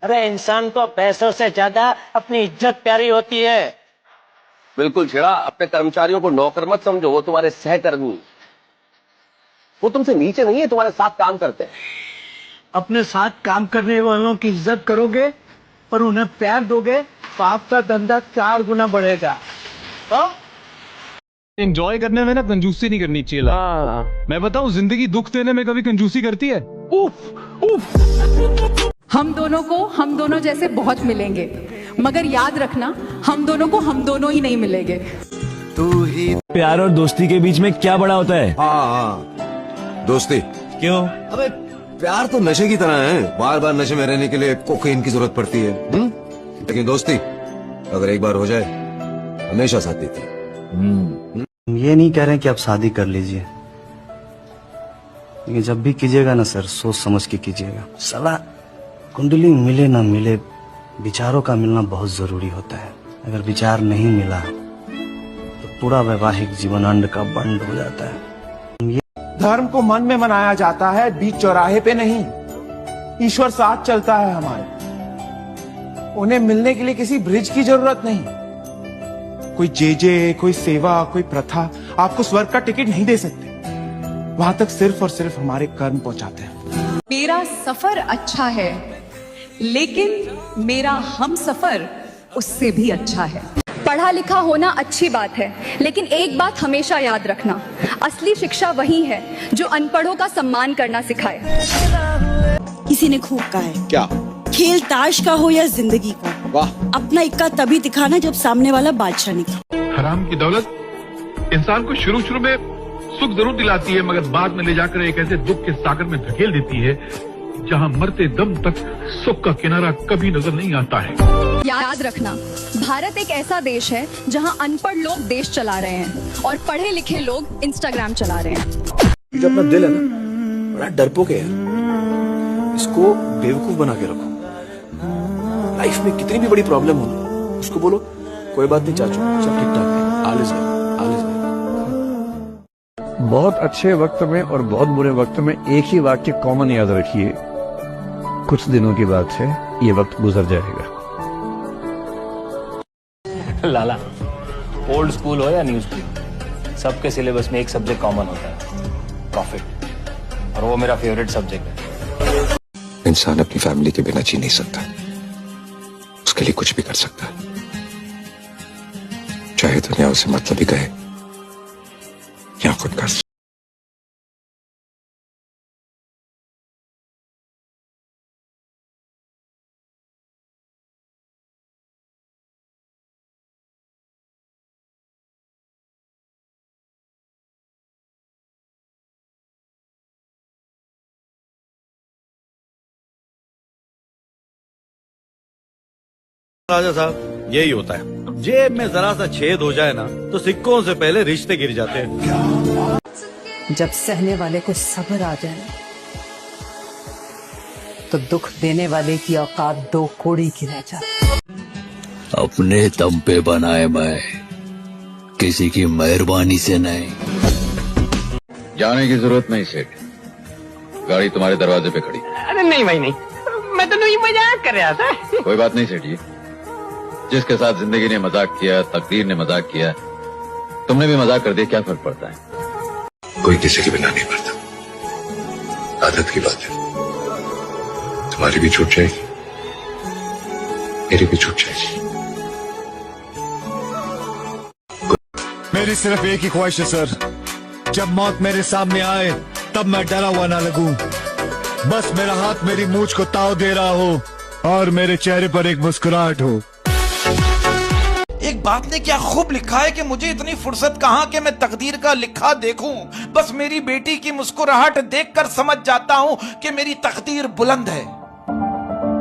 अरे इंसान को पैसों से ज्यादा अपनी इज्जत प्यारी होती है। बिल्कुल छेड़ा, अपने कर्मचारियों को नौकर मत समझो, वो तुम्हारे सहकर्मी। वो तुमसे नीचे नहीं है, तुम्हारे साथ काम करते हैं। अपने साथ काम करने वालों की इज्जत करोगे और उन्हें प्यार दोगे तो आपका धंधा 4 गुना बढ़ेगा। एंजॉय करने में ना कंजूसी नहीं करनी चाहिए। मैं बताऊं, जिंदगी दुख देने में कभी कंजूसी करती है? हम दोनों जैसे बहुत मिलेंगे, मगर याद रखना हम दोनों ही नहीं मिलेंगे। तू ही प्यार और दोस्ती के बीच में क्या बड़ा होता है? हाँ, दोस्ती। क्यों? अबे प्यार तो नशे की तरह है, बार बार नशे में रहने के लिए कोकीन की जरूरत पड़ती है। लेकिन दोस्ती अगर एक बार हो जाए हमेशा साथ देती है। ये नहीं कह रहे कि आप शादी कर लीजिए, लेकिन जब भी कीजिएगा ना सर, सोच समझ के कीजिएगा। साला कुंडली मिले ना मिले, विचारों का मिलना बहुत जरूरी होता है। अगर विचार नहीं मिला तो पूरा वैवाहिक जीवन अंड का बंड हो जाता है। धर्म को मन में मनाया जाता है, बीच चौराहे पे नहीं। ईश्वर साथ चलता है हमारे। उन्हें मिलने के लिए किसी ब्रिज की जरूरत नहीं। कोई जेजे, कोई सेवा, कोई प्रथा आपको स्वर्ग का टिकट नहीं दे सकते। वहां तक सिर्फ और सिर्फ हमारे कर्म पहुंचाते हैं। मेरा सफर अच्छा है, लेकिन मेरा हम सफर उससे भी अच्छा है। पढ़ा लिखा होना अच्छी बात है, लेकिन एक बात हमेशा याद रखना, असली शिक्षा वही है जो अनपढ़ों का सम्मान करना सिखाए। किसी ने खूब कहा है, क्या? खेल ताश का हो या जिंदगी का, वाह। अपना इक्का तभी दिखाना जब सामने वाला बादशाह निकले। हराम की दौलत इंसान को शुरू में सुख जरूर दिलाती है, मगर बाद में ले जाकर एक ऐसे दुख के सागर में धकेल देती है जहां मरते दम तक सुख का किनारा कभी नजर नहीं आता है। याद रखना, भारत एक ऐसा देश है जहां अनपढ़ लोग देश चला रहे हैं और पढ़े लिखे लोग इंस्टाग्राम चला रहे हैं। जो अपना दिल है ना, बड़ा डरपोक है। इसको बेवकूफ बना के रखो। लाइफ में कितनी भी बड़ी प्रॉब्लम हो, उसको बोलो कोई बात नहीं चाचू, सब ठीक ठाक है, all is well, all is well. बहुत अच्छे वक्त में और बहुत बुरे वक्त में एक ही वाक्य कॉमन याद रखिए, कुछ दिनों की बात है, ये वक्त गुजर जाएगा। लाला, ओल्ड स्कूल हो या न्यू स्कूल, सबके सिलेबस में एक सब्जेक्ट कॉमन होता है, प्रॉफिट, और वो मेरा फेवरेट सब्जेक्ट है। इंसान अपनी फैमिली के बिना जी नहीं सकता, उसके लिए कुछ भी कर सकता है, चाहे दुनिया उसे मतलब ही कहे या खुद कर। राजा साहब, यही होता है, जेब में जरा सा छेद हो जाए ना तो सिक्कों से पहले रिश्ते गिर जाते हैं। जब सहने वाले को सब्र आ जाए तो दुख देने वाले की औकात 2 कोड़ी की रह जाती। अपने दम पे बनाए मैं, किसी की मेहरबानी से नहीं। जाने की जरूरत नहीं सेठ, गाड़ी तुम्हारे दरवाजे पे खड़ी। अरे नहीं भाई नहीं, मैं तो नहीं मजाक कर रहा था। कोई बात नहीं सेठ जी, जिसके साथ जिंदगी ने मजाक किया, तकदीर ने मजाक किया, तुमने भी मजाक कर दिया, क्या फर्क पड़ता है? कोई किसी के बिना नहीं मरता, आदत की बात है। तुम्हारी भी छूट जाएगी, मेरी भी छूट जाएगी। मेरी सिर्फ एक ही ख्वाहिश है सर, जब मौत मेरे सामने आए तब मैं डरा हुआ ना लगूं। बस मेरा हाथ मेरी मूंछ को ताव दे रहा हो और मेरे चेहरे पर एक मुस्कुराहट हो। एक बात ने क्या खूब लिखा है कि मुझे इतनी फुर्सत कहाँ कि मैं तकदीर का लिखा देखूं। बस मेरी बेटी की मुस्कुराहट देखकर समझ जाता हूँ कि मेरी तकदीर बुलंद है।